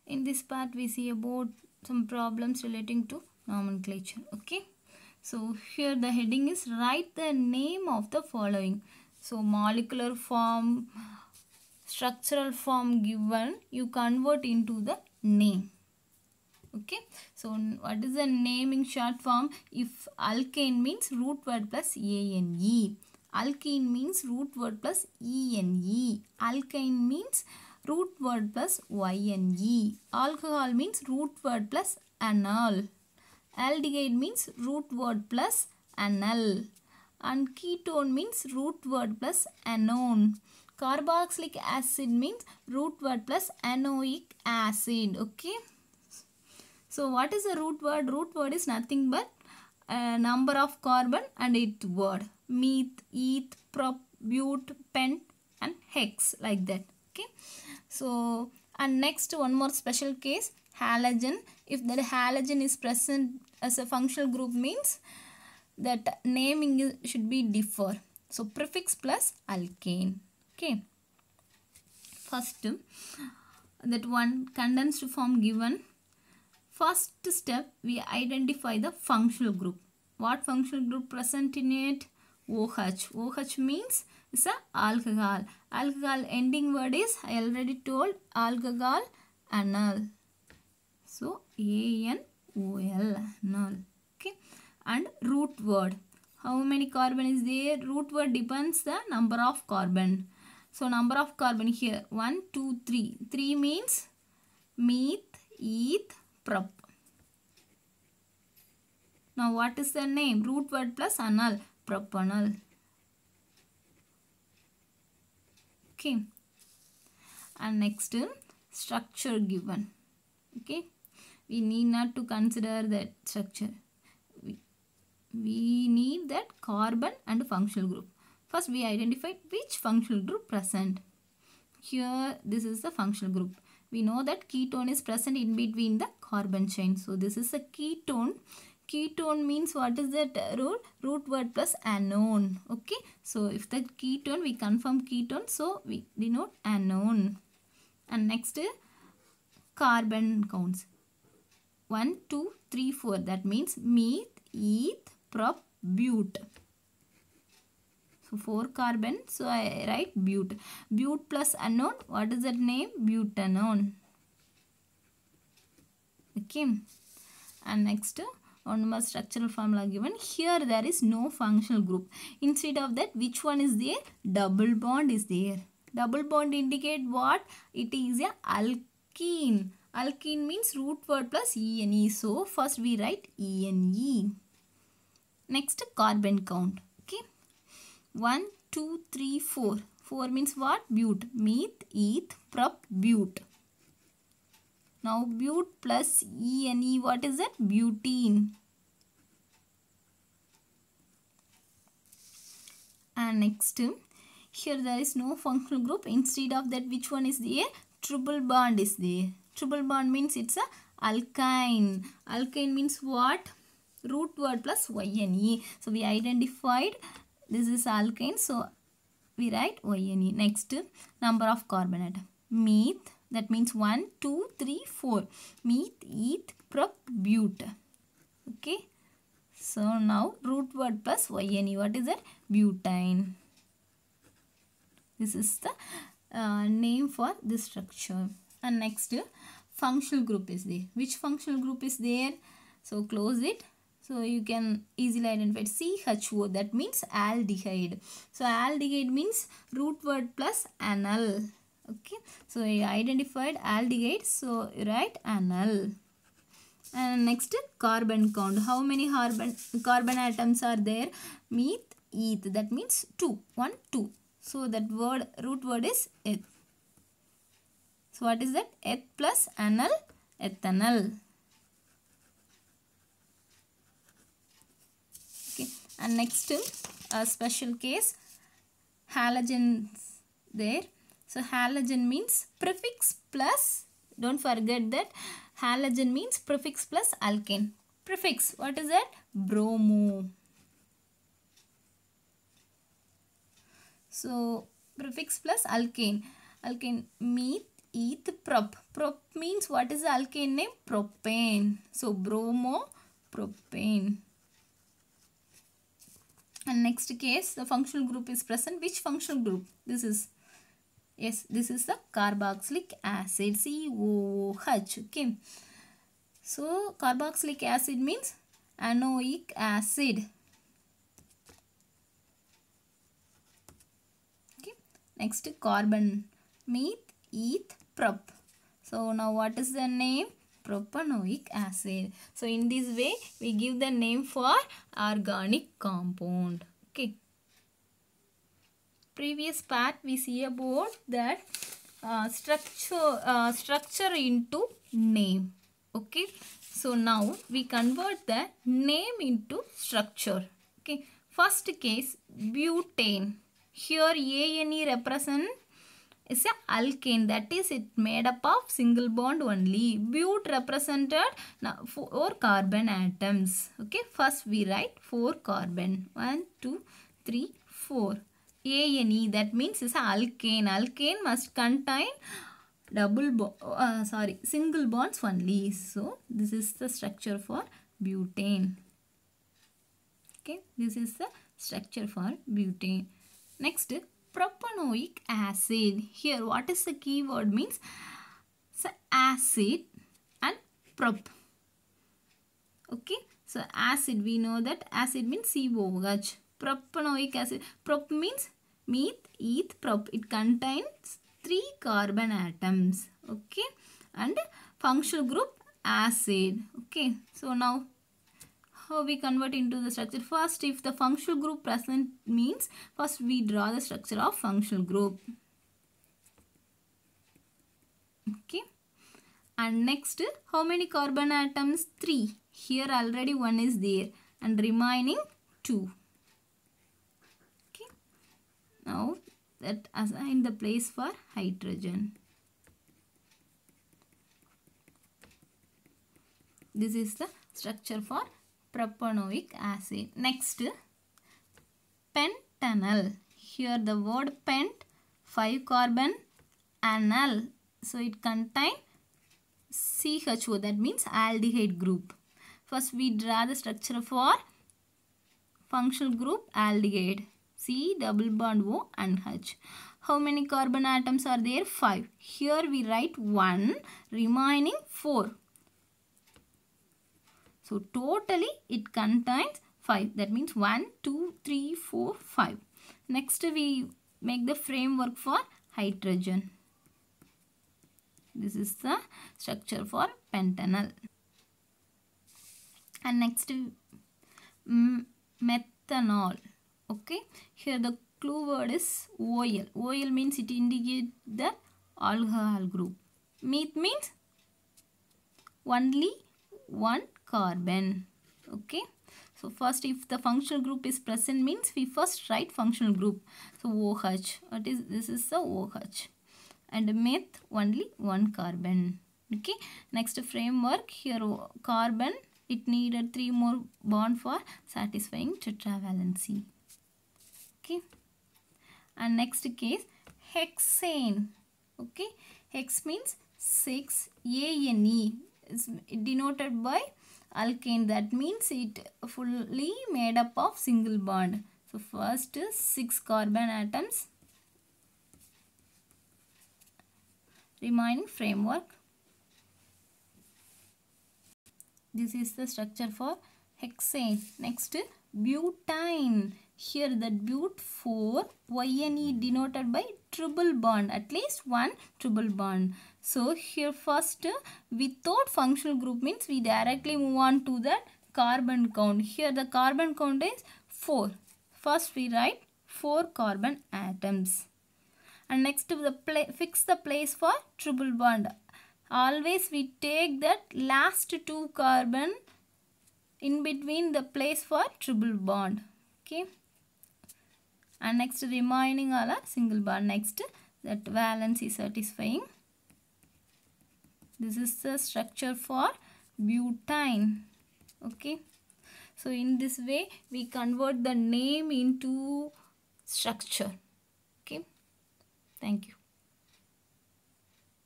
In this part we see about some problems relating to nomenclature. Okay, so here the heading is write the name of the following. So molecular form, structural form given, you convert into the name. Okay, so what is the name in short form? If alkane means root word plus ane, alkene means root word plus ene, alkyne means root word plus yne, alcohol means root word plus anal, aldehyde means root word plus anal, and ketone means root word plus anone. Carboxylic acid means root word plus anoic acid. Okay, so what is the root word? Root word is nothing but number of carbon and its word. Meth, eth, prop, but, pent and hex, like that. Okay. So, and next one more special case, halogen. If the halogen is present as a functional group means that naming should be differ. So prefix plus alkane. Okay. First, that one condensed form given. First step, we identify the functional group. What functional group present in it? OH. OH means it's a alcohol. Alcohol ending word is, I already told, alcohol anal. So ANOL, anal. Okay. And root word. How many carbon is there? Root word depends the number of carbon. So number of carbon here 1, 2, 3. 3 means meth, eth, prop. Now what is the name? Root word plus anal, propanol. Okay. And next, structure given. Okay. We need not to consider that structure. We need that carbon and functional group. First we identify which functional group present. Here this is the functional group. We know that ketone is present in between the carbon chain. So this is a ketone. Ketone means what is that rule? Root word plus anone. Okay. So if the ketone, we confirm ketone. So we denote anone. And next, carbon counts. 1, 2, 3, 4. That means meth, eth, prop, but. So 4 carbon. So I write but. But plus anone. What is that name? Butanone. Okay. And next, one more structural formula given. Here there is no functional group. Instead of that, which one is there? Double bond is there. Double bond indicate what? It is a alkene. Alkene means root word plus ene. So first we write ene. Next, carbon count. Okay. 1, 2, 3, 4. 4 means what? But. Meth, eth, prop, but. Now but plus ene, what is that? Butene. And next, here there is no functional group. Instead of that, which one is there? Triple bond is there. Triple bond means it's a alkyne. Alkyne means what? Root word plus yne. So we identified this is alkyne. So we write yne. Next, number of carbon atom. Meth. That means 1, 2, 3, 4. Meth, eth, prop, but. Okay. So now root word plus yne. What is that? Butane. This is the name for this structure. And next, functional group is there. Which functional group is there? So close it. So you can easily identify CHO. That means aldehyde. So aldehyde means root word plus anal. Okay. So I identified aldehyde. So you write anal. And next, carbon count. How many carbon atoms are there? Meth, eth. That means 2. 1, 2. So that word, root word is eth. So what is that? Eth plus anal, ethanol. Okay. And next, a special case, halogens there. So halogen means prefix plus, don't forget that halogen means prefix plus alkane. Prefix, what is that? Bromo. So prefix plus alkane. Alkane, meth, eth prop. Prop means what is the alkane name? Propane. So bromopropane. And next case, the functional group is present. Which functional group? This is, yes, this is the carboxylic acid, COOH. Okay. So carboxylic acid means anoic acid. Okay. Next, carbon, meth, eth, prop. So now what is the name? Propanoic acid. So in this way we give the name for organic compound. Okay. Previous part we see about that structure into name. Okay. So now we convert the name into structure. Okay. First case, butane. Here ANE represent is a alkane, that is it made up of single bond only. But represented 4 carbon atoms. Okay, first we write 4 carbon. 1, 2, 3, 4. ANE, that means is a alkane. Alkane must contain single bonds only. So this is the structure for butane. Okay, this is the structure for butane. Next, propanoic acid. Here what is the keyword means? So acid and prop. Okay. So acid, we know that acid means COOH. Propanoic acid. Prop means meth, eth, prop. It contains 3 carbon atoms. Okay. And functional group acid. Okay. So now how we convert into the structure? First, if the functional group present means, first we draw the structure of functional group. Okay. And next, how many carbon atoms? 3. Here already 1 is there and remaining 2. Okay. Now that assign the place for hydrogen. This is the structure for propanoic acid. Next, pentanal. Here the word pent, 5 carbon, anal. So it contains CHO, that means aldehyde group. First we draw the structure for functional group aldehyde. C double bond O and H. How many carbon atoms are there? 5. Here we write 1, remaining 4. So totally it contains 5. That means 1, 2, 3, 4, 5. Next we make the framework for hydrogen. This is the structure for pentanal. And next methanol. Okay. Here the clue word is OL. OL means it indicates the alcohol group. Meth means only 1 carbon. Okay. So first if the functional group is present means we first write functional group. So OH. This is the OH. And meth only 1 carbon. Okay. Next framework, here carbon, it needed 3 more bond for satisfying tetravalency. Okay. And next case, hexane. Okay. Hex means 6. ANE is denoted by alkane. That means it fully made up of single bond. So first 6 carbon atoms. Remaining framework. This is the structure for hexane. Next, butane. Here that but 4, YNE denoted by triple bond. At least 1 triple bond. So here first without functional group means we directly move on to the carbon count. Here the carbon count is 4. First we write 4 carbon atoms. And next fix the place for triple bond. Always we take that last 2 carbon in between the place for triple bond. Okay. And next remaining all are single bond. Next that valence is satisfying. This is the structure for butane. Okay. So in this way we convert the name into structure. Okay. Thank you.